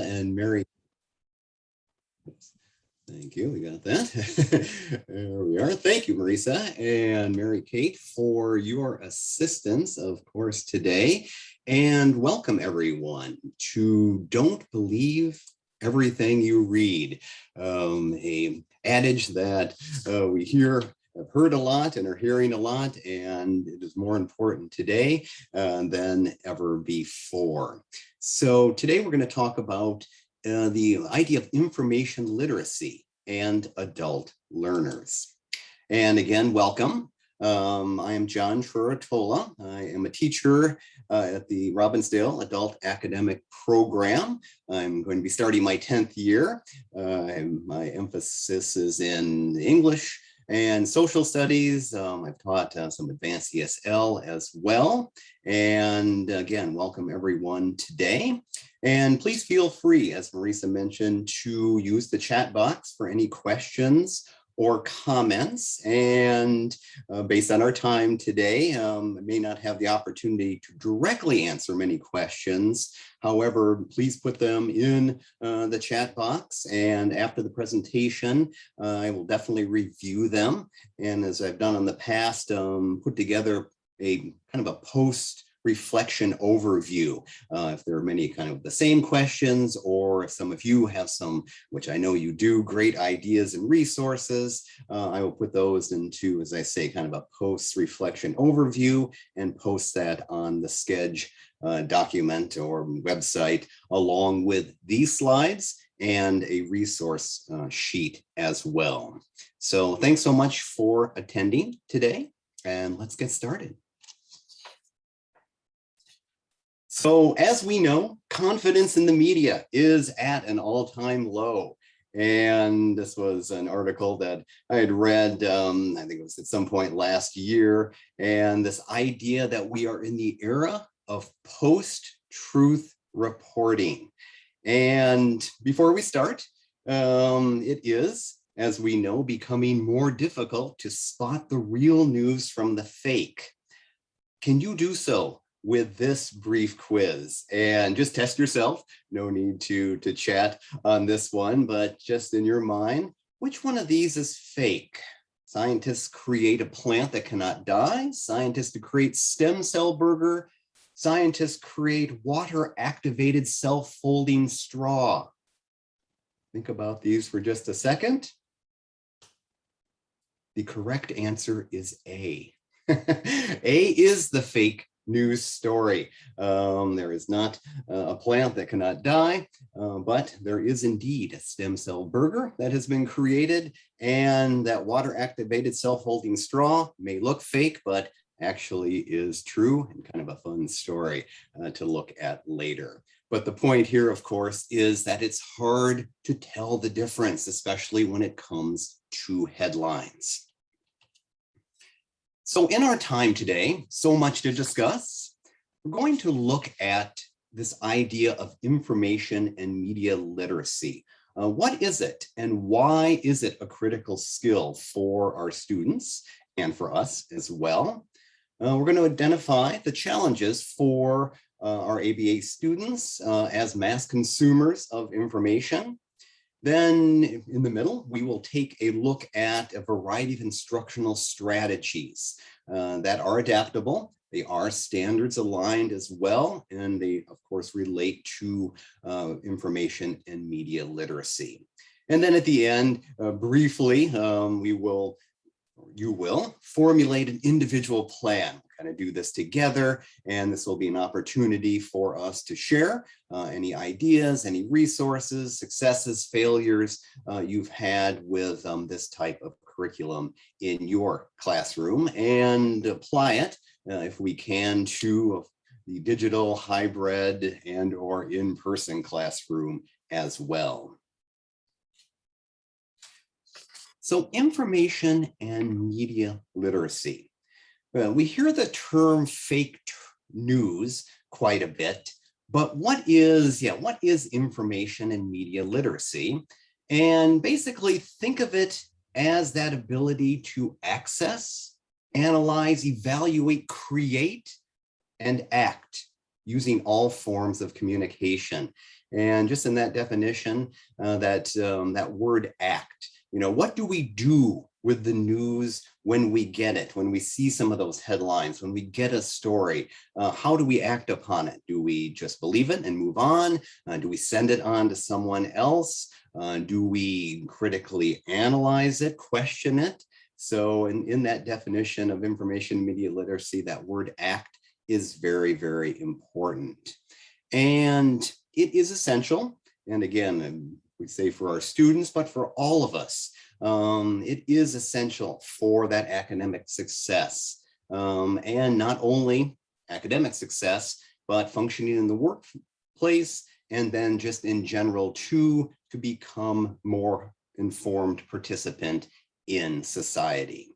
And Mary. Thank you. We got that. There we are. Thank you, Marisa and Mary Kate, for your assistance, of course, today. And welcome, everyone, to Don't Believe Everything You Read, a adage that we hear. I've heard a lot and are hearing a lot, and it is more important today than ever before. So today we're going to talk about the idea of information literacy and adult learners. And again, welcome. I am John Trerotola. I am a teacher at the Robbinsdale Adult Academic Program. I'm going to be starting my 10th year. My emphasis is in English and social studies. I've taught some advanced ESL as well. And again, welcome everyone today. And please feel free, as Marisa mentioned, to use the chat box for any questions or comments. And based on our time today, I may not have the opportunity to directly answer many questions. However, please put them in the chat box. And after the presentation, I will definitely review them. And as I've done in the past, put together a kind of a post-reflection overview. If there are many kind of the same questions, or if some of you have some, which I know you do, great ideas and resources, I will put those into, as I say, kind of a post-reflection overview and post that on the Schedule document or website, along with these slides and a resource sheet as well. So thanks so much for attending today, and let's get started. So as we know, confidence in the media is at an all-time low. And this was an article that I had read, I think it was at some point last year, and this idea that we are in the era of post-truth reporting. And before we start, it is, as we know, becoming more difficult to spot the real news from the fake. Can you do so with this brief quiz? And just test yourself. No need to chat on this one, but just in your mind, which one of these is fake? Scientists create a plant that cannot die. Scientists to create stem cell burger. Scientists create water-activated self-folding straw. Think about these for just a second. The correct answer is A. A is the fake news story. There is not a plant that cannot die, but there is indeed a stem cell burger that has been created, and that water-activated self-holding straw may look fake, but actually is true, and kind of a fun story to look at later. But the point here, of course, is that it's hard to tell the difference, especially when it comes to headlines. So in our time today, so much to discuss. We're going to look at this idea of information and media literacy. What is it, and why is it a critical skill for our students and for us as well? We're going to identify the challenges for our ABA students as mass consumers of information. Then in the middle, we will take a look at a variety of instructional strategies that are adaptable. They are standards aligned as well, and they, of course, relate to information and media literacy. And then at the end, briefly, you will formulate an individual plan. We'll kind of do this together, and this will be an opportunity for us to share any ideas, any resources, successes, failures you've had with this type of curriculum in your classroom, and apply it, if we can, to the digital, hybrid, and or in-person classroom as well. So information and media literacy. We hear the term fake news quite a bit, but what is information and media literacy? And basically think of it as that ability to access, analyze, evaluate, create, and act using all forms of communication. And just in that definition, that word act, what do we do with the news when we get it, when we see some of those headlines, when we get a story? How do we act upon it? Do we just believe it and move on? Do we send it on to someone else? Do we critically analyze it, question it? So in that definition of information media literacy, that word act is very, very important. And it is essential. And again, we say for our students, but for all of us, it is essential for that academic success. And not only academic success, but functioning in the workplace, and then just in general to become more informed participant in society.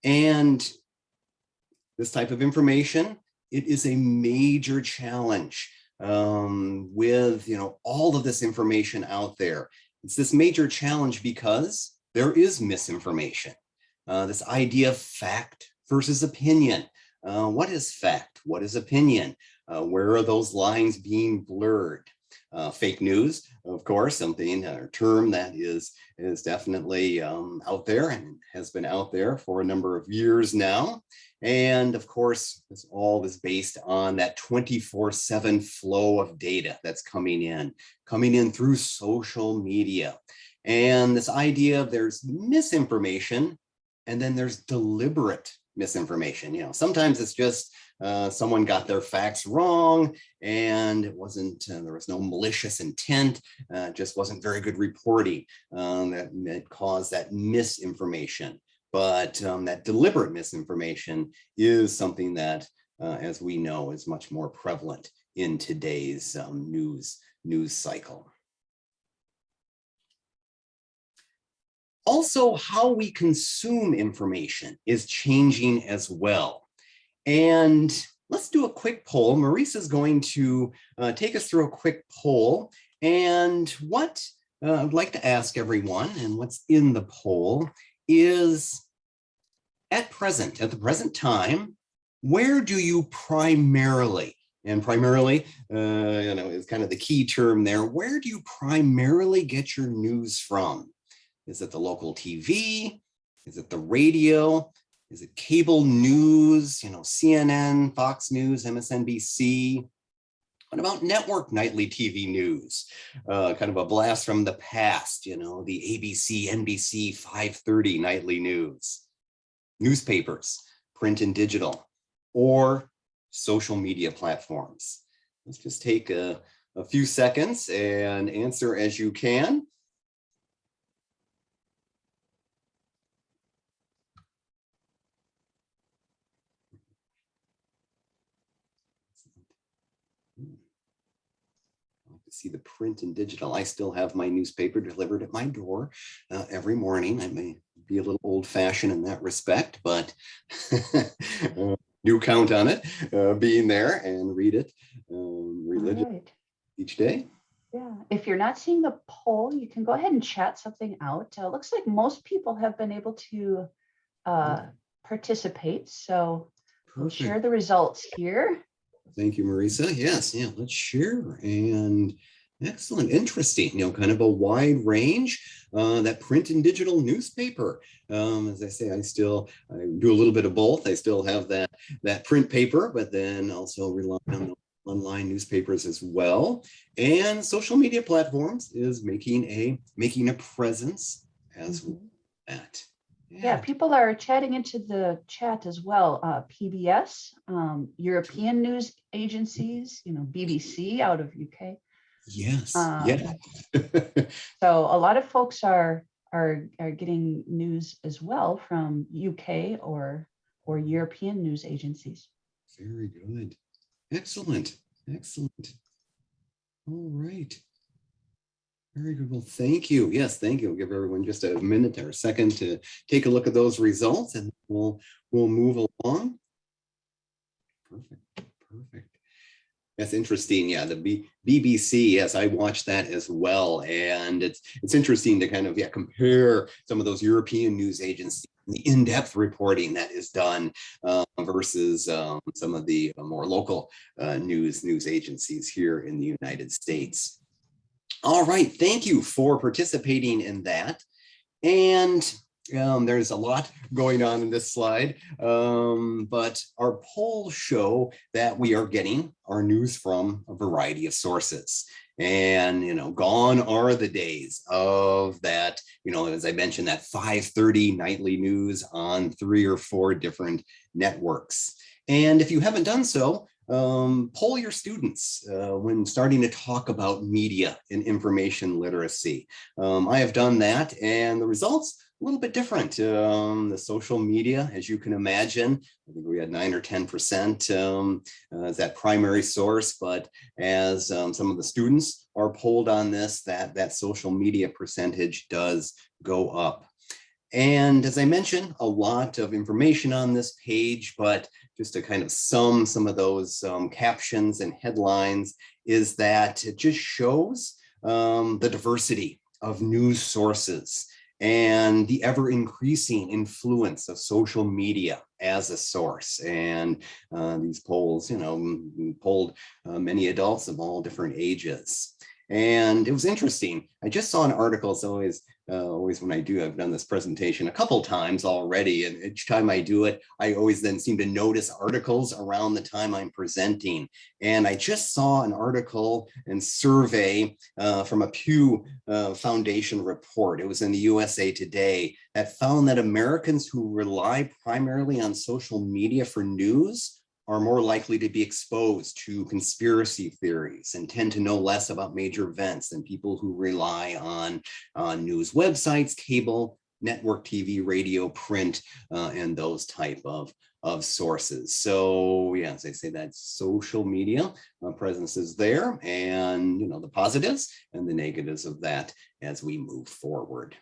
And this type of information, it is a major challenge with all of this information out there. It's this major challenge because there is misinformation. This idea of fact versus opinion. What is fact? What is opinion? Where are those lines being blurred? Fake news, of course, a term that is definitely out there and has been out there for a number of years now. And of course, it's all is based on that 24/7 flow of data that's coming in through social media. And this idea of there's misinformation and then there's deliberate misinformation. Sometimes it's just someone got their facts wrong and it wasn't, there was no malicious intent, just wasn't very good reporting that caused that misinformation. But that deliberate misinformation is something that, as we know, is much more prevalent in today's news cycle. Also, how we consume information is changing as well. And let's do a quick poll. Marissa's going to take us through a quick poll. And what I'd like to ask everyone, and what's in the poll, is at the present time, where do you primarily, and primarily, is kind of the key term there, where do you primarily get your news from? Is it the local TV? Is it the radio? Is it cable news, CNN, Fox News, MSNBC? What about network nightly TV news? Kind of a blast from the past, the ABC, NBC 5:30 nightly news. Newspapers, print and digital, or social media platforms. Let's just take a few seconds and answer as you can. See the print and digital. I still have my newspaper delivered at my door every morning. I may be a little old-fashioned in that respect, but do count on it being there and read it each day. Yeah, if you're not seeing the poll, you can go ahead and chat something out. Looks like most people have been able to participate, so we'll share the results here. Thank you, Marissa. Yes, let's share. And excellent, interesting, kind of a wide range, that print and digital newspaper. As I say, I do a little bit of both. I still have that print paper, but then also rely on the online newspapers as well. And social media platforms is making a presence as well. That. Yeah, people are chatting into the chat as well. PBS, European news agencies, BBC out of UK. Yes. So a lot of folks are getting news as well from UK or European news agencies. Very good. Excellent. All right. Very good. Well, thank you. Yes, thank you. We'll give everyone just a minute or a second to take a look at those results, and we'll move along. Perfect. That's interesting. Yeah, the BBC. Yes, I watched that as well, and it's interesting to kind of compare some of those European news agencies, the in-depth reporting that is done versus some of the more local news agencies here in the United States. All right, thank you for participating in that. And there's a lot going on in this slide, but our polls show that we are getting our news from a variety of sources. And, gone are the days of that, as I mentioned, that 5:30 nightly news on 3 or 4 different networks. And if you haven't done so, poll your students when starting to talk about media and information literacy. I have done that, and the results a little bit different. The social media, as you can imagine, I think we had 9 or 10% as that primary source, but as some of the students are polled on this, that social media percentage does go up. And as I mentioned, a lot of information on this page, but just to kind of sum some of those captions and headlines is that it just shows the diversity of news sources and the ever increasing influence of social media as a source. And these polls, polled many adults of all different ages. And it was interesting. I just saw an article. It's always when I've done this presentation a couple times already, and each time I do it, I always then seem to notice articles around the time I'm presenting. And I just saw an article and survey from a Pew Foundation report. It was in the USA Today that found that Americans who rely primarily on social media for news are more likely to be exposed to conspiracy theories and tend to know less about major events than people who rely on news websites, cable, network TV, radio, print, and those type of sources. So yeah, as I say, that social media presence is there, and the positives and the negatives of that as we move forward.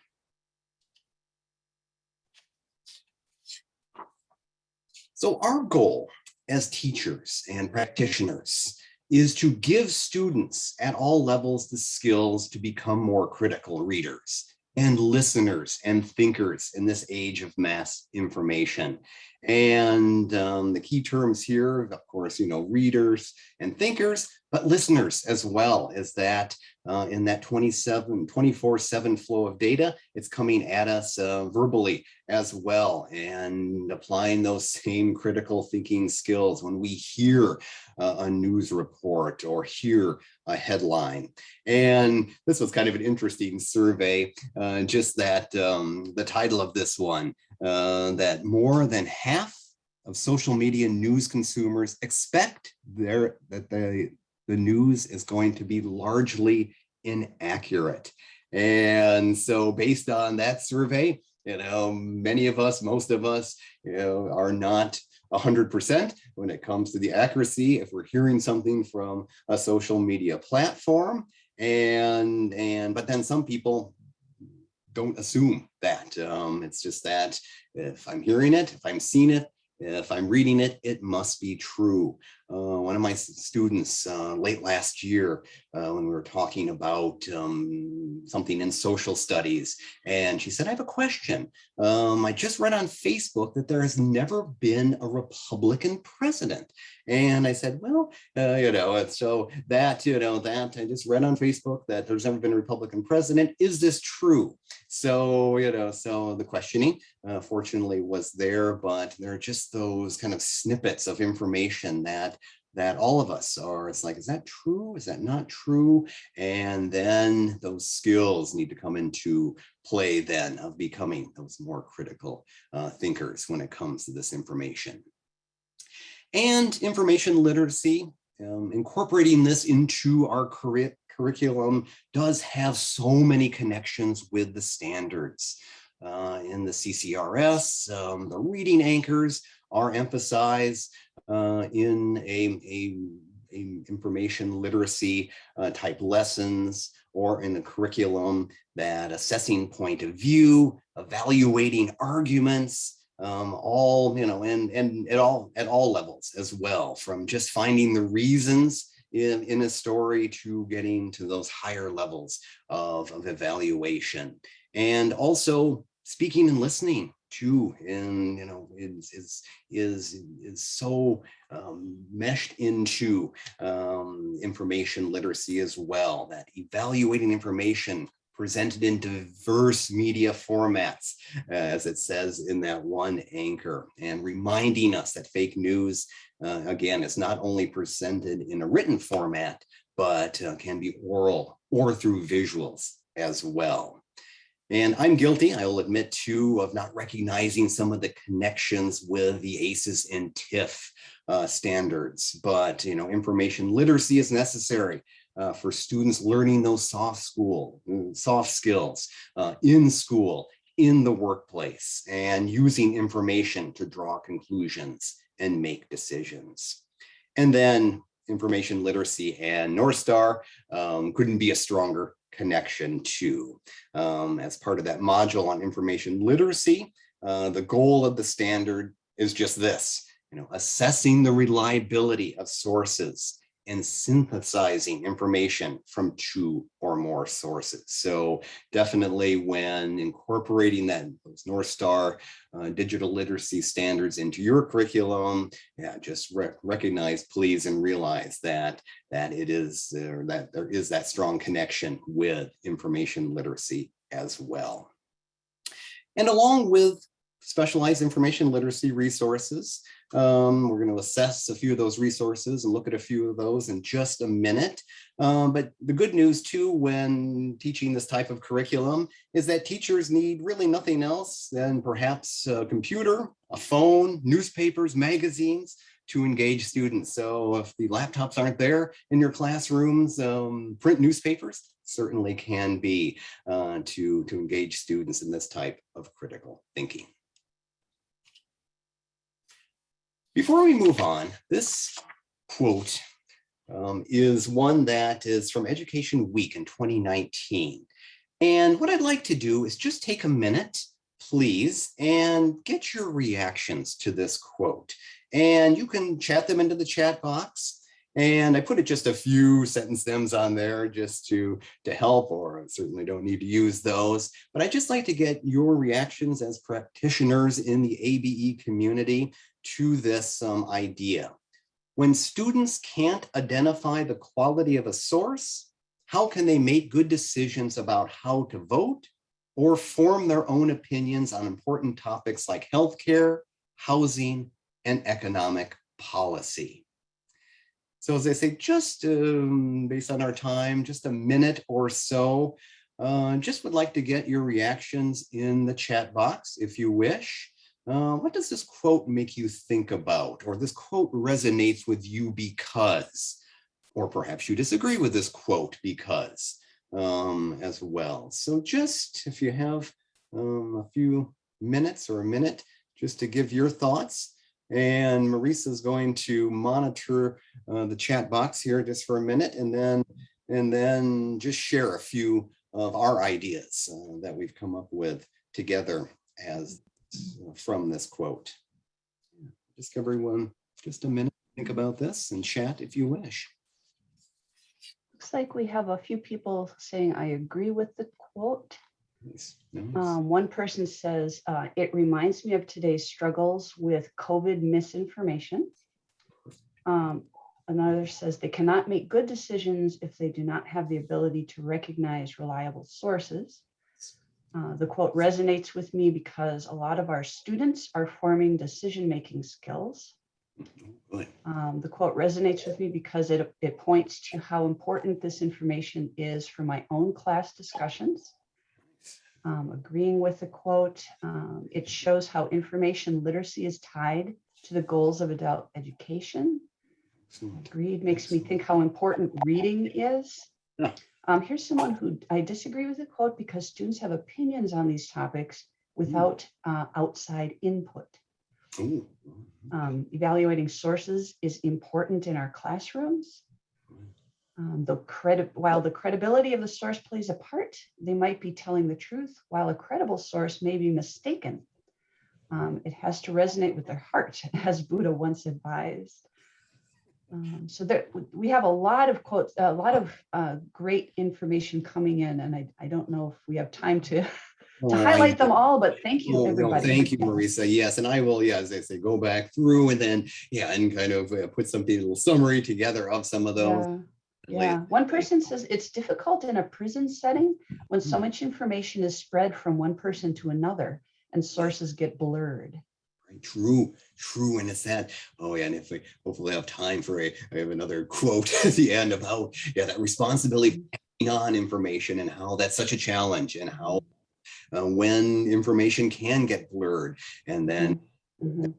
So our goal as teachers and practitioners is to give students at all levels the skills to become more critical readers and listeners and thinkers in this age of mass information. And the key terms here, of course, readers and thinkers, but listeners as well, is that in that 24/7 flow of data, it's coming at us verbally as well, and applying those same critical thinking skills when we hear a news report or hear a headline. And this was kind of an interesting survey, just that the title of this one, that more than half of social media news consumers expect that the news is going to be largely inaccurate. And so based on that survey, many of us, most of us, are not 100% when it comes to the accuracy if we're hearing something from a social media platform. But then some people don't assume that. It's just that if I'm hearing it, if I'm seeing it, if I'm reading it, it must be true. One of my students late last year, when we were talking about something in social studies, and she said, I have a question. I just read on Facebook that there has never been a Republican president. And I said, well, so that I just read on Facebook that there's never been a Republican president. Is this true? So, so the questioning, fortunately, was there, but there are just those kind of snippets of information that all of us are. It's like, is that true? Is that not true? And then those skills need to come into play then of becoming those more critical thinkers when it comes to this information. And information literacy, incorporating this into our curriculum does have so many connections with the standards. In the CCRS, the reading anchors are emphasized in a information literacy type lessons, or in the curriculum, that assessing point of view, evaluating arguments, all, and at all levels as well, from just finding the reasons in a story to getting to those higher levels of evaluation. And also speaking and listening too, and is so meshed into information literacy as well, that evaluating information presented in diverse media formats, as it says in that one anchor, and reminding us that fake news, again, is not only presented in a written format, but can be oral or through visuals as well. And I'm guilty, I will admit too, of not recognizing some of the connections with the ACEs and TIF standards, but information literacy is necessary for students learning those soft skills in school, in the workplace, and using information to draw conclusions and make decisions. And then information literacy and North Star couldn't be a stronger connection too. As part of that module on information literacy, the goal of the standard is just this, assessing the reliability of sources and synthesizing information from 2 or more sources. So definitely when incorporating those North Star digital literacy standards into your curriculum, just recognize, please, and realize that it is that there is that strong connection with information literacy as well. And along with specialized information literacy resources, we're going to assess a few of those resources and look at a few of those in just a minute. But the good news too, when teaching this type of curriculum, is that teachers need really nothing else than perhaps a computer, a phone, newspapers, magazines to engage students. So if the laptops aren't there in your classrooms, print newspapers certainly can be to engage students in this type of critical thinking. Before we move on, this quote is one that is from Education Week in 2019. And what I'd like to do is just take a minute, please, and get your reactions to this quote. And you can chat them into the chat box. And I put it just a few sentence stems on there just to help, or I certainly don't need to use those. But I'd just like to get your reactions as practitioners in the ABE community to this idea. When students can't identify the quality of a source, how can they make good decisions about how to vote or form their own opinions on important topics like healthcare, housing, and economic policy? So as I say, just based on our time, just a minute or so, just would like to get your reactions in the chat box if you wish. What does this quote make you think about? Or this quote resonates with you because, or perhaps you disagree with this quote because as well. So just if you have a few minutes or a minute just to give your thoughts. And Marisa is going to monitor the chat box here just for a minute, and then just share a few of our ideas that we've come up with together as from this quote. Just give everyone just a minute to think about this and chat if you wish. Looks like we have a few people saying, I agree with the quote. Nice. One person says, it reminds me of today's struggles with COVID misinformation. Another says, they cannot make good decisions if they do not have the ability to recognize reliable sources. The quote resonates with me because a lot of our students are forming decision-making skills. The quote resonates with me because it points to how important this information is for my own class discussions. Agreeing with the quote, it shows how information literacy is tied to the goals of adult education. Agreed, makes me think how important reading is. Here's someone who I disagree with the quote because students have opinions on these topics without outside input. Evaluating sources is important in our classrooms. While the credibility of the source plays a part, they might be telling the truth, while a credible source may be mistaken. It has to resonate with their heart, as Buddha once advised. So we have a lot of quotes, a lot of great information coming in, and I don't know if we have time to to Oh, I highlight them all, but thank you, Oh, no, everybody. thank you, Marisa. Yes, and I will, yeah, as I say, go back through and then, yeah, and kind of put something, a little summary together of some of those. Yeah. Yeah. One person says it's difficult in a prison setting when so much information is spread from one person to another and sources get blurred. Right, true, true. And it's that, oh yeah, and if we hopefully have time for I have another quote at the end of how, yeah, that responsibility of passing on information and how that's such a challenge and how when information can get blurred and then Mhm.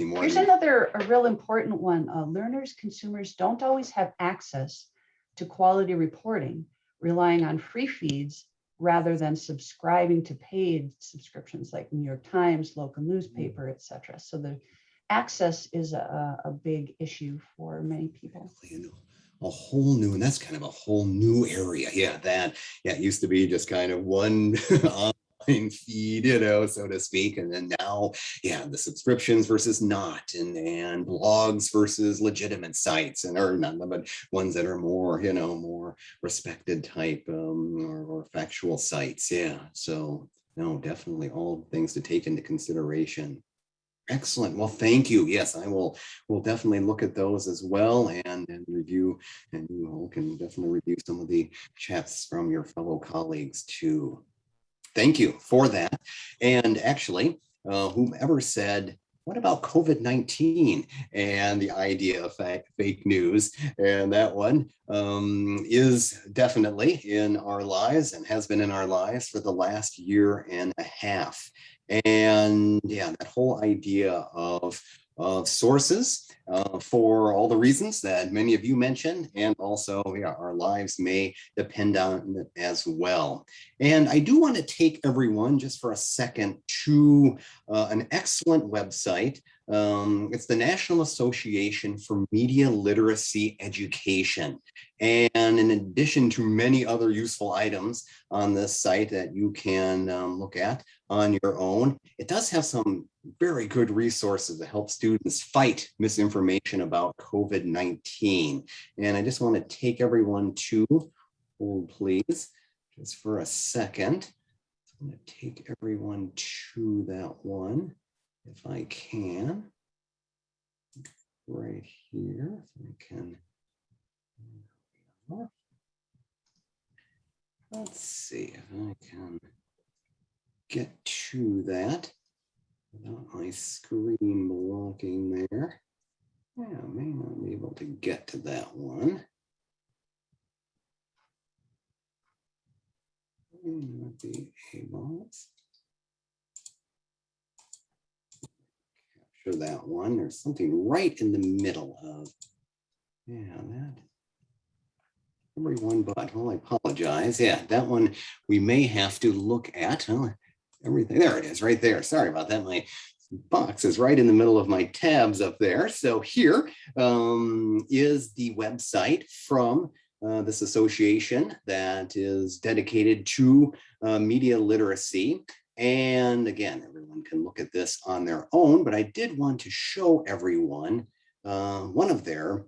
more Here's another a real important one. Learners, consumers don't always have access to quality reporting, relying on free feeds rather than subscribing to paid subscriptions like New York Times, local newspaper, etc. So the access is a big issue for many people. a whole new, and that's kind of a whole new area. Yeah, that, yeah, it used to be just kind of one online feed, so to speak. And then now, yeah, the subscriptions versus not, and blogs versus legitimate sites, and or not, but ones that are more, more respected type or factual sites. Yeah. So no, definitely all things to take into consideration. Excellent. Well, thank you. Yes, I will definitely look at those as well and review, and you all can definitely review some of the chats from your fellow colleagues too. Thank you for that. And actually, whomever said, what about COVID-19 and the idea of fake news? And that one is definitely in our lives and has been in our lives for the last year and a half. And yeah, that whole idea of sources for all the reasons that many of you mentioned, and also, yeah, our lives may depend on it as well. And I do want to take everyone just for a second to an excellent website. It's the National Association for Media Literacy Education. And in addition to many other useful items on this site that you can look at on your own, it does have some very good resources to help students fight misinformation about COVID-19. And I just want to take everyone to, hold please, just for a second. I'm going to take everyone to that one, if I can, right here. If I can. Let's see if I can get to that without my screen blocking there. Yeah, I may not be able to get to that one. May not be able to capture that one. There's something right in the middle of, yeah, that. Everyone but, well, I apologize. Yeah, that one we may have to look at. Oh, everything, there it is, right there. Sorry about that. My box is right in the middle of my tabs up there. So here is the website from this association that is dedicated to media literacy. And again, everyone can look at this on their own, but I did want to show everyone one of their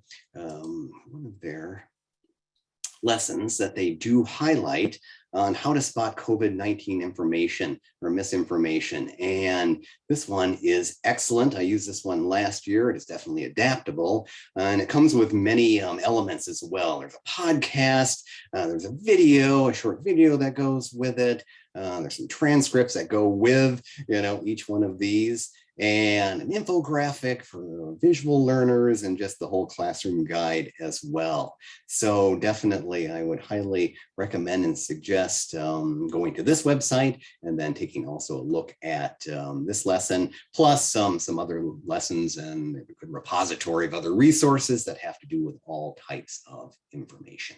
lessons that they do highlight on how to spot COVID-19 information or misinformation. And this one is excellent. I used this one last year. It is definitely adaptable. And it comes with many elements as well. There's a podcast, there's a video, a short video that goes with it. There's some transcripts that go with, each one of these, and an infographic for visual learners, and just the whole classroom guide as well. So definitely, I would highly recommend and suggest going to this website and then taking also a look at this lesson, plus some other lessons and a good repository of other resources that have to do with all types of information.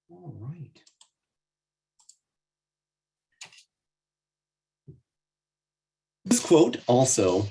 All right. This quote also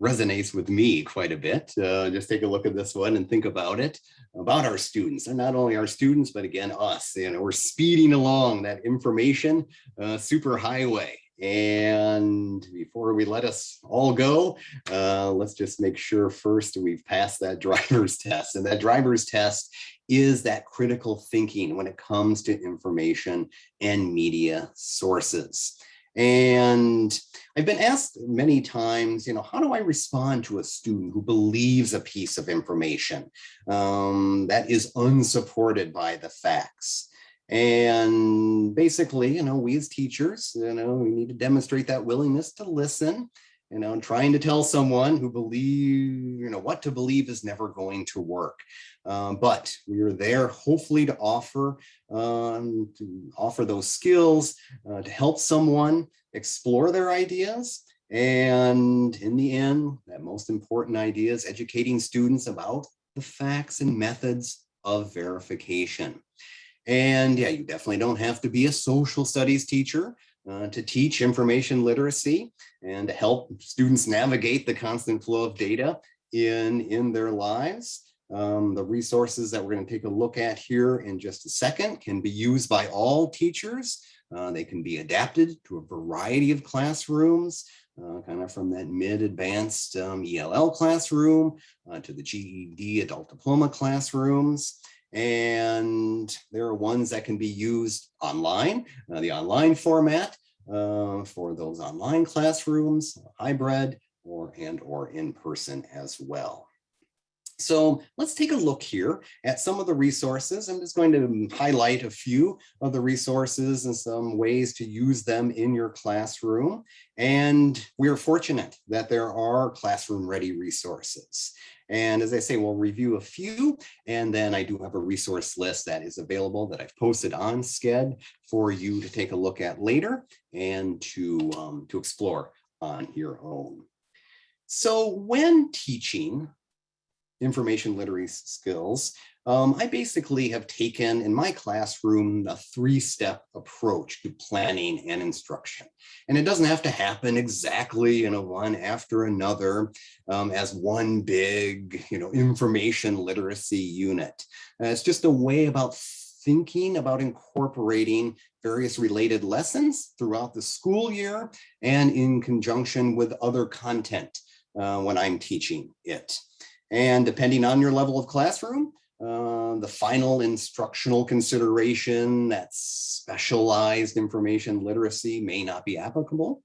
resonates with me quite a bit. Just take a look at this one and think about it, about our students, and not only our students, but again, us. We're speeding along that information superhighway. And before we let us all go, let's just make sure first we've passed that driver's test. And that driver's test is that critical thinking when it comes to information and media sources. And I've been asked many times, how do I respond to a student who believes a piece of information that is unsupported by the facts? And basically, we as teachers, we need to demonstrate that willingness to listen. Trying to tell someone who what to believe is never going to work. But we are there hopefully to offer those skills to help someone explore their ideas. And in the end, that most important idea is educating students about the facts and methods of verification. And yeah, you definitely don't have to be a social studies teacher to teach information literacy and to help students navigate the constant flow of data in their lives. The resources that we're going to take a look at here in just a second can be used by all teachers. They can be adapted to a variety of classrooms, kind of from that mid-advanced ELL classroom to the GED adult diploma classrooms. And there are ones that can be used online, the online format for those online classrooms, hybrid or in person as well. So let's take a look here at some of the resources. I'm just going to highlight a few of the resources and some ways to use them in your classroom. And we are fortunate that there are classroom-ready resources. And as I say, we'll review a few, and then I do have a resource list that is available that I've posted on Sched for you to take a look at later and to explore on your own. So when teaching information literacy skills, I basically have taken in my classroom a three-step approach to planning and instruction. And it doesn't have to happen exactly, one after another as one big, information literacy unit. It's just a way about thinking about incorporating various related lessons throughout the school year and in conjunction with other content when I'm teaching it. And depending on your level of classroom, the final instructional consideration, that specialized information literacy, may not be applicable.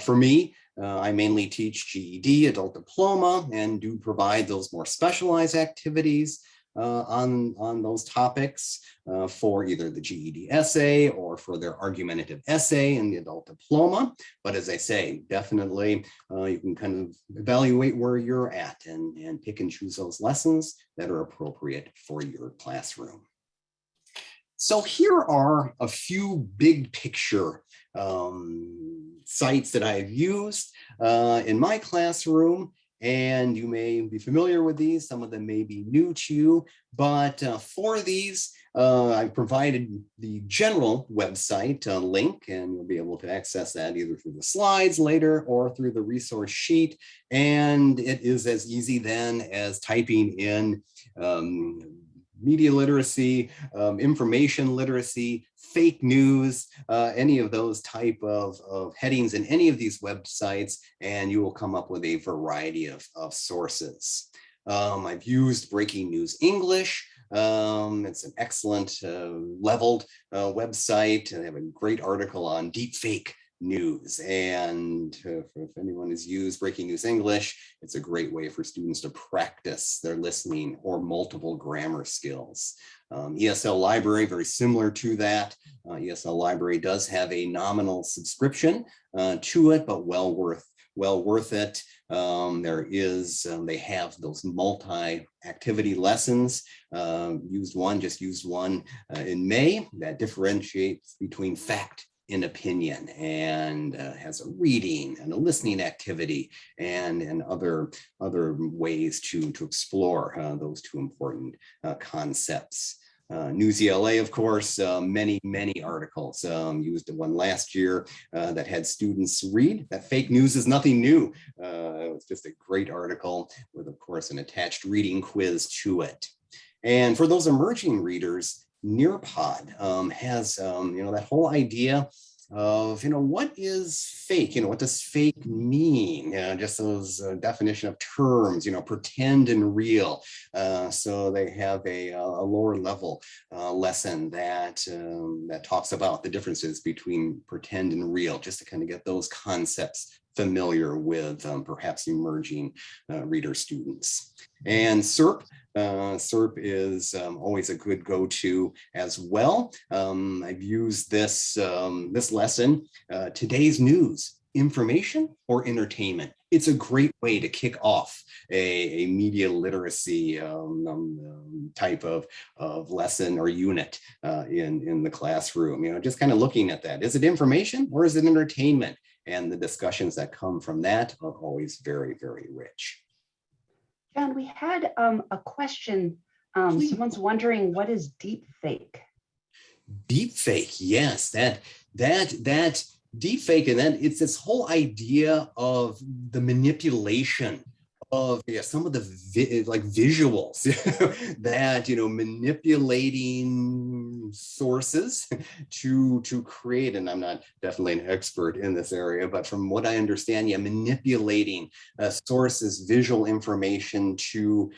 For me, I mainly teach GED, adult diploma, and do provide those more specialized activities on those topics for either the GED essay or for their argumentative essay in the adult diploma. But as I say, definitely you can kind of evaluate where you're at and pick and choose those lessons that are appropriate for your classroom. So here are a few big picture sites that I've used in my classroom. And you may be familiar with these. Some of them may be new to you, but for these, I've provided the general website link, and you'll be able to access that either through the slides later or through the resource sheet. And it is as easy then as typing in media literacy, information literacy, fake news, any of those type of headings in any of these websites, and you will come up with a variety of sources. I've used Breaking News English. It's an excellent leveled website. They have a great article on deep fake news. And if anyone has used Breaking News English, it's a great way for students to practice their listening or multiple grammar skills. Esl Library, very similar to that. Esl Library does have a nominal subscription to it, but well worth it. They have those multi-activity lessons. Used one in May that differentiates between fact and opinion, and has a reading and a listening activity and other ways to explore those two important concepts. News ELA, of course, many articles. Used one last year that had students read that fake news is nothing new. It was just a great article with, of course, an attached reading quiz to it. And for those emerging readers, Nearpod has, that whole idea of, what is fake? What does fake mean? Just those definition of terms, pretend and real. So they have a lower level lesson that talks about the differences between pretend and real, just to kind of get those concepts familiar with perhaps emerging reader students. And SERP. SERP is always a good go-to as well. I've used this lesson, today's news, information or entertainment. It's a great way to kick off a media literacy type of lesson or unit in the classroom. Just kind of looking at that. Is it information or is it entertainment? And the discussions that come from that are always very, very rich. John, we had a question. Someone's wondering, what is deep fake? Deep fake, yes, that deep fake, and then it's this whole idea of the manipulation of some of the visuals that manipulating sources to create, and I'm not definitely an expert in this area, but from what I understand, manipulating sources, visual information to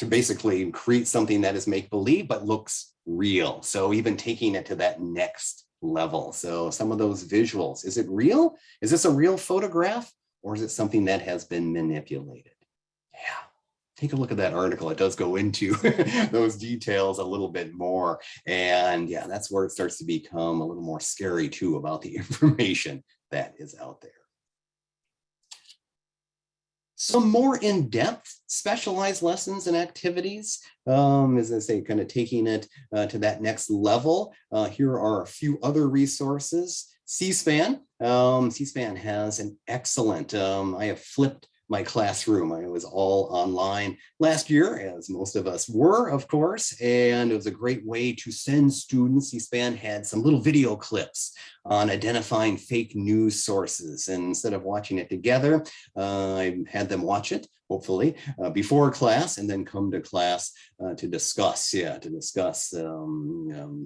basically create something that is make-believe but looks real. So even taking it to that next level. So some of those visuals, is it real? Is this a real photograph? Or is it something that has been manipulated? Yeah, take a look at that article. It does go into those details a little bit more. And yeah, that's where it starts to become a little more scary too about the information that is out there. Some more in-depth specialized lessons and activities, as I say, kind of taking it to that next level. Here are a few other resources. C-SPAN. C-SPAN has an excellent, I have flipped my classroom. I was all online last year, as most of us were, of course, and it was a great way to send students. C-SPAN had some little video clips on identifying fake news sources. And instead of watching it together, I had them watch it, hopefully, before class, and then come to class to discuss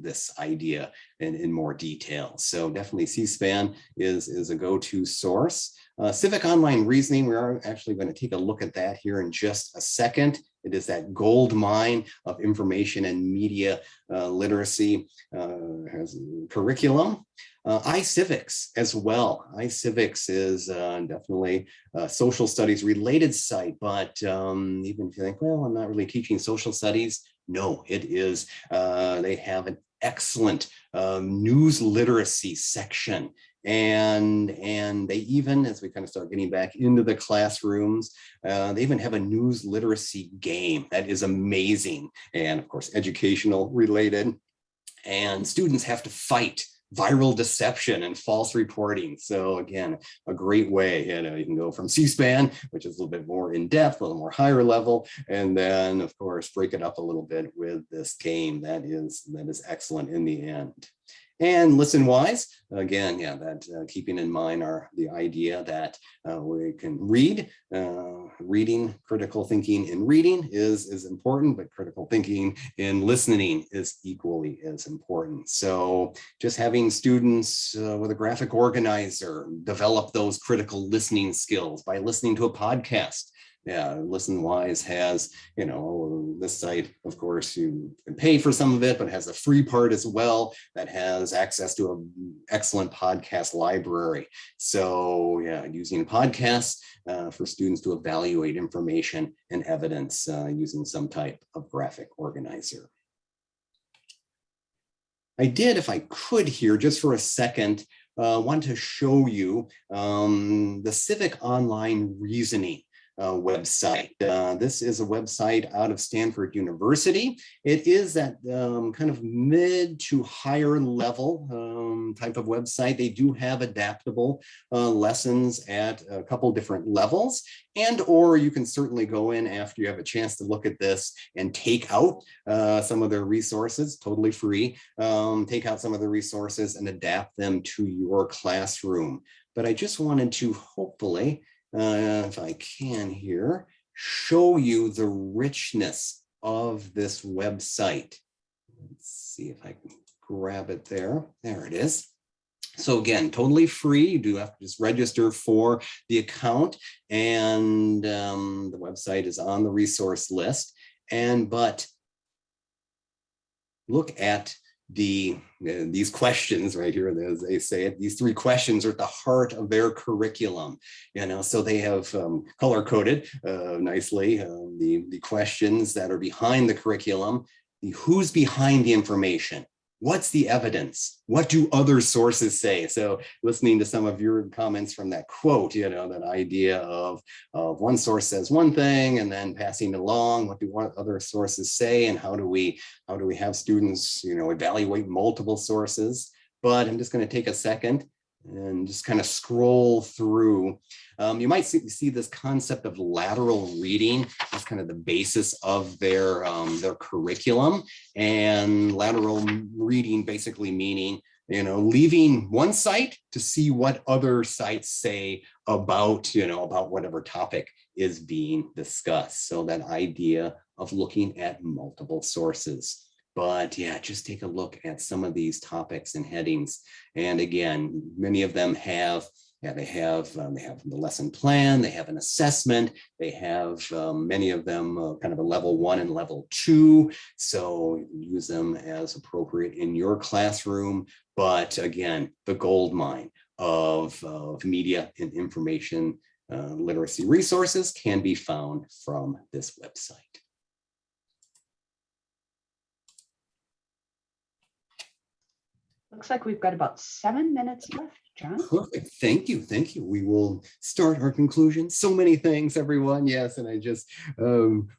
this idea in more detail. So definitely C-SPAN is a go-to source. Civic Online Reasoning, we are actually going to take a look at that here in just a second. It is that gold mine of information and media literacy has a curriculum. iCivics as well. iCivics is definitely a social studies related site, but even if you think, well, I'm not really teaching social studies, no, it is. They have an excellent news literacy section. And they even, as we kind of start getting back into the classrooms, they even have a news literacy game that is amazing. And of course, educational related. And students have to fight viral deception and false reporting. So again, a great way, you can go from C-SPAN, which is a little bit more in depth, a little more higher level, and then of course, break it up a little bit with this game that is excellent in the end. And listen-wise, again, that keeping in mind the idea that we can read. Reading, critical thinking in reading is important, but critical thinking in listening is equally as important. So just having students with a graphic organizer develop those critical listening skills by listening to a podcast. Yeah, ListenWise has, this site, of course, you can pay for some of it, but it has a free part as well that has access to an excellent podcast library. So yeah, using podcasts for students to evaluate information and evidence using some type of graphic organizer. I did, if I could here, just for a second, want to show you the Civic Online Reasoning website. This is a website out of Stanford University. It is that kind of mid to higher level type of website. They do have adaptable lessons at a couple different levels, or you can certainly go in after you have a chance to look at this and take out some of their resources, totally free. Take out some of the resources and adapt them to your classroom. But I just wanted to hopefully, if I can here, show you the richness of this website. Let's see if I can grab it there. There it is. So again, totally free. You do have to just register for the account, and the website is on the resource list. But look at these questions right here, as they say it. These 3 questions are at the heart of their curriculum. So they have color coded nicely the questions that are behind the curriculum. Who's behind the information? What's the evidence? What do other sources say? So listening to some of your comments from that quote, that idea of one source says one thing and then passing it along. What do other sources say, and how do we have students, evaluate multiple sources? But I'm just going to take a second and just kind of scroll through. You might see this concept of lateral reading. That's kind of the basis of their curriculum. And lateral reading basically meaning, leaving one site to see what other sites say about, about whatever topic is being discussed. So that idea of looking at multiple sources. But yeah, just take a look at some of these topics and headings. And again, many of them have, they have the lesson plan, they have an assessment, they have many of them kind of a level 1 and level 2. So use them as appropriate in your classroom. But again, the gold mine of media and information literacy resources can be found from this website. Looks like we've got about 7 minutes left, John. Perfect. Thank you. Thank you. We will start our conclusion. So many things, everyone. Yes. And I just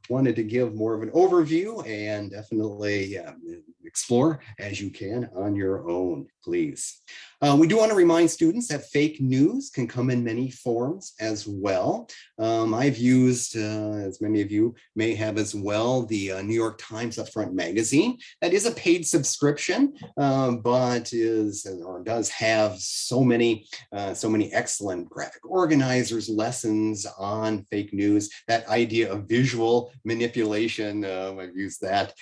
wanted to give more of an overview, and definitely explore as you can on your own, please. We do want to remind students that fake news can come in many forms as well. I've used, as many of you may have as well, the New York Times Upfront magazine. That is a paid subscription, but does have so many excellent graphic organizers, lessons on fake news. That idea of visual manipulation, I've used that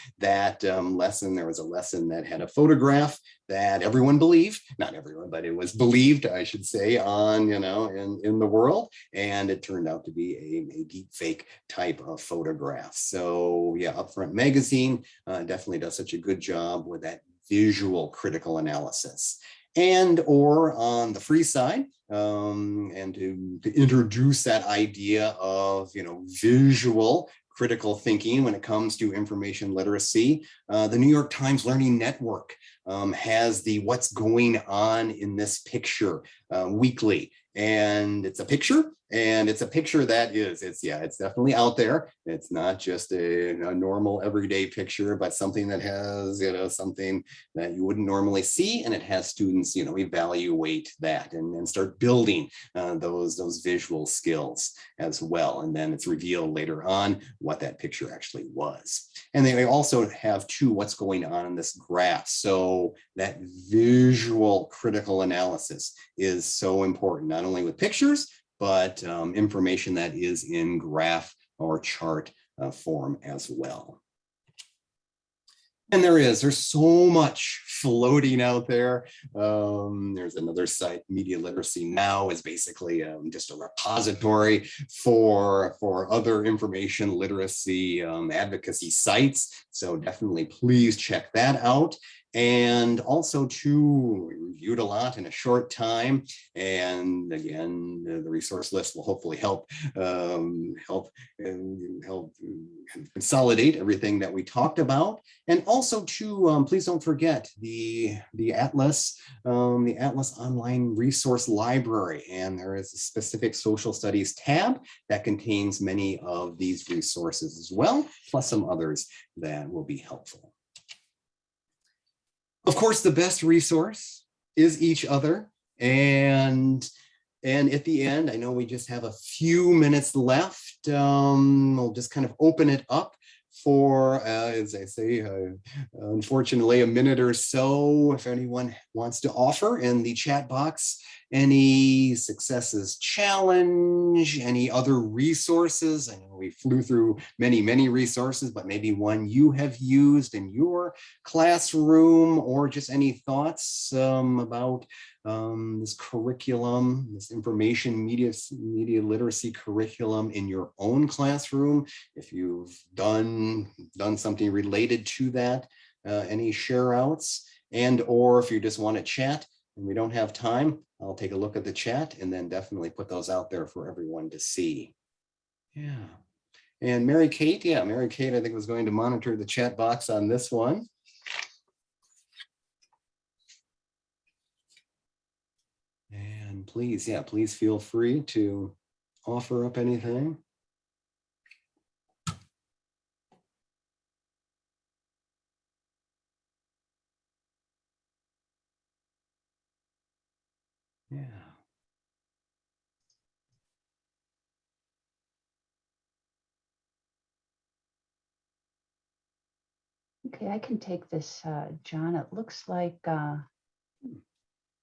lesson. There was a lesson that had a photograph that everyone believed, not everyone, but it was believed, I should say, on, in the world. And it turned out to be a deep fake type of photograph. So yeah, Upfront magazine definitely does such a good job with that visual critical analysis. And or on the free side, and to introduce that idea of, visual critical thinking when it comes to information literacy. The New York Times Learning Network has the What's Going On in This Picture weekly. And it's a picture, and it's a picture that it's definitely out there. It's not just a normal everyday picture, but something that has, something that you wouldn't normally see. And it has students, evaluate that and start building those visual skills as well. And then it's revealed later on what that picture actually was. And they also have what's going on in this graph. So that visual critical analysis is so important, not only with pictures, but information that is in graph or chart form as well. And there's so much floating out there. There's another site, Media Literacy Now, is basically just a repository for other information literacy advocacy sites. So definitely please check that out. And also we reviewed a lot in a short time. And again, the resource list will hopefully help consolidate everything that we talked about. And also please don't forget the Atlas Online Resource Library. And there is a specific social studies tab that contains many of these resources as well, plus some others that will be helpful. Of course, the best resource is each other. And at the end, I know we just have a few minutes left. We'll just kind of open it up for, as I say, unfortunately, a minute or so, if anyone wants to offer in the chat box. any successes challenge, any other resources. I know we flew through many resources, but maybe one you have used in your classroom, or just any thoughts about this curriculum, this information media literacy curriculum in your own classroom. If you've done something related to that, any share outs, and or if you just want to chat and we don't have time, I'll take a look at the chat and then definitely put those out there for everyone to see. Yeah. And Mary Kate, Mary Kate, I think was going to monitor the chat box on this one. And please, please feel free to offer up anything. Yeah. Okay, I can take this, John. It looks like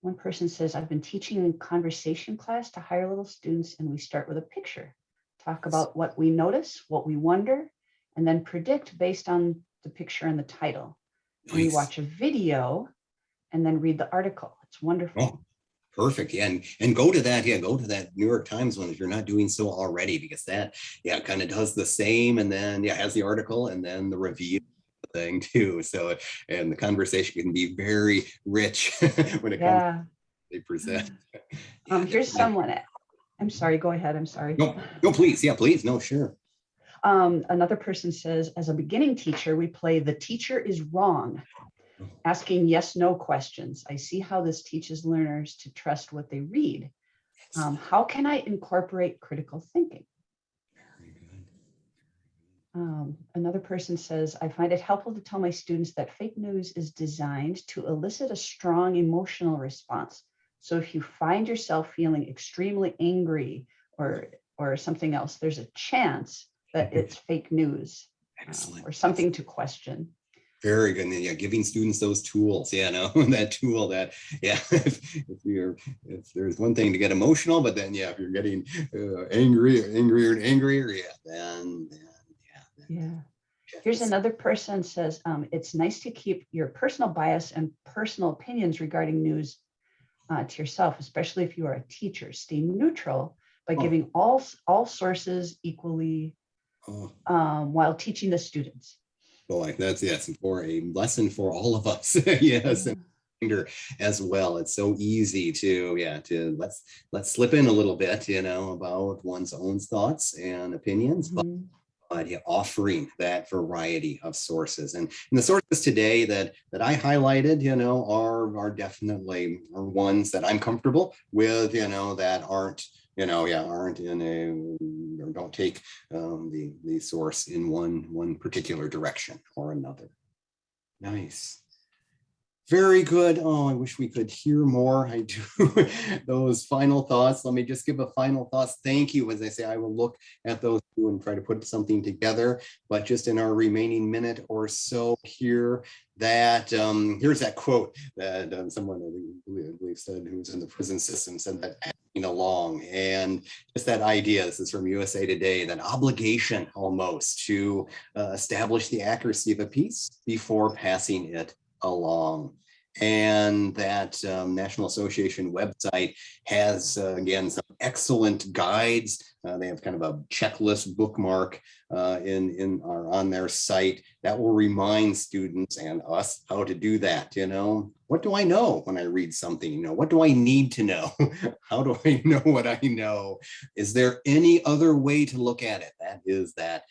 one person says, I've been teaching in conversation class to higher level students, and we start with a picture. Talk about what we notice, what we wonder, and then predict based on the picture and the title. And we watch a video and then read the article. It's wonderful. Oh, perfect. Yeah, and go to that. Yeah, go to that New York Times one if you're not doing so already, because that kind of does the same, and then has the article and then the review thing too. So, and the conversation can be very rich when it comes to they present. Here's someone. I'm sorry, go ahead. I'm sorry. No, please. Yeah, please. No, sure. Another person says, as a beginning teacher, we play the teacher is wrong, asking yes, no questions. I see how this teaches learners to trust what they read. How can I incorporate critical thinking? Very good. Another person says, I find it helpful to tell my students that fake news is designed to elicit a strong emotional response. So if you find yourself feeling extremely angry or something else, there's a chance that it's fake news. Excellent. Or something to question. Very good. And giving students those tools. That tool that, if there's one thing to get emotional, but then, if you're getting angrier and angrier, then. Here's another person says, it's nice to keep your personal bias and personal opinions regarding news to yourself, especially if you are a teacher. Stay neutral by giving all sources equally while teaching the students. Boy, that's for a lesson for all of us. Yes. And as well, it's so easy to let's slip in a little bit, about one's own thoughts and opinions, but offering that variety of sources. And the sources today that I highlighted, are definitely ones that I'm comfortable with, that aren't, aren't in or don't take the source in one particular direction or another. Nice. Very good. Oh, I wish we could hear more. I do. Those final thoughts. Let me just give a final thoughts. Thank you. As I say, I will look at those and try to put something together. But just in our remaining minute or so here, that here's that quote that someone I believe said who's in the prison system said that acting along, and just that idea. This is from USA Today. That obligation almost to establish the accuracy of a piece before passing it along. And that National Association website has, again, some excellent guides. They have kind of a checklist bookmark on their site that will remind students and us how to do that. What do I know when I read something? What do I need to know? How do I know what I know? Is there any other way to look at it? That is that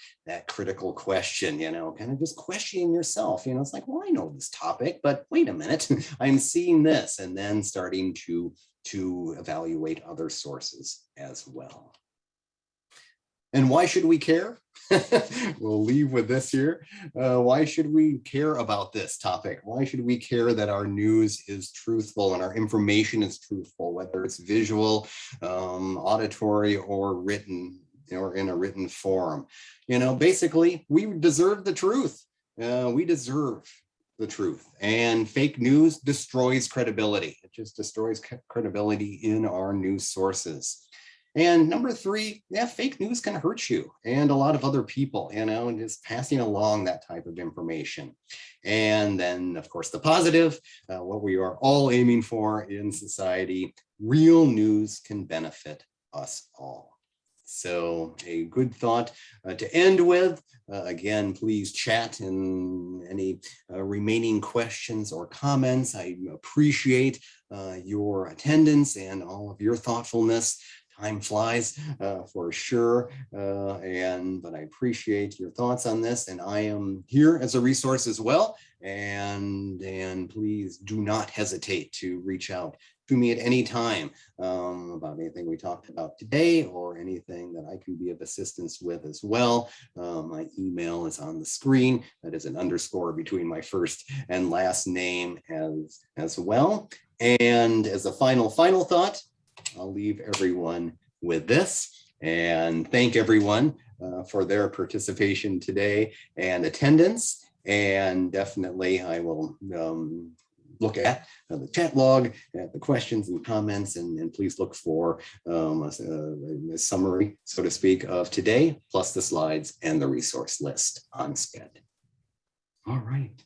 critical question, kind of just questioning yourself. It's like, well, I know this topic, but wait a minute, I'm seeing this, and then starting to evaluate other sources as well. And why should we care? We'll leave with this here. Why should we care about this topic? Why should we care that our news is truthful and our information is truthful, whether it's visual, auditory, or written, or in a written form? Basically, we deserve the truth. We deserve the truth, and fake news destroys credibility. It just destroys credibility in our news sources. And number three, yeah, fake news can hurt you and a lot of other people, and just passing along that type of information. And then, of course, the positive, what we are all aiming for in society, real news can benefit us all. So a good thought to end with. Again, please chat in any remaining questions or comments. I appreciate your attendance and all of your thoughtfulness. Time flies for sure, but I appreciate your thoughts on this, and I am here as a resource as well. And please do not hesitate to reach out to me at any time about anything we talked about today or anything that I can be of assistance with as well. My email is on the screen. That is an underscore between my first and last name as well. And as a final thought, I'll leave everyone with this and thank everyone for their participation today and attendance. And definitely I will look at the chat log, at the questions and comments, and please look for a summary, so to speak, of today, plus the slides and the resource list on SPED. All right.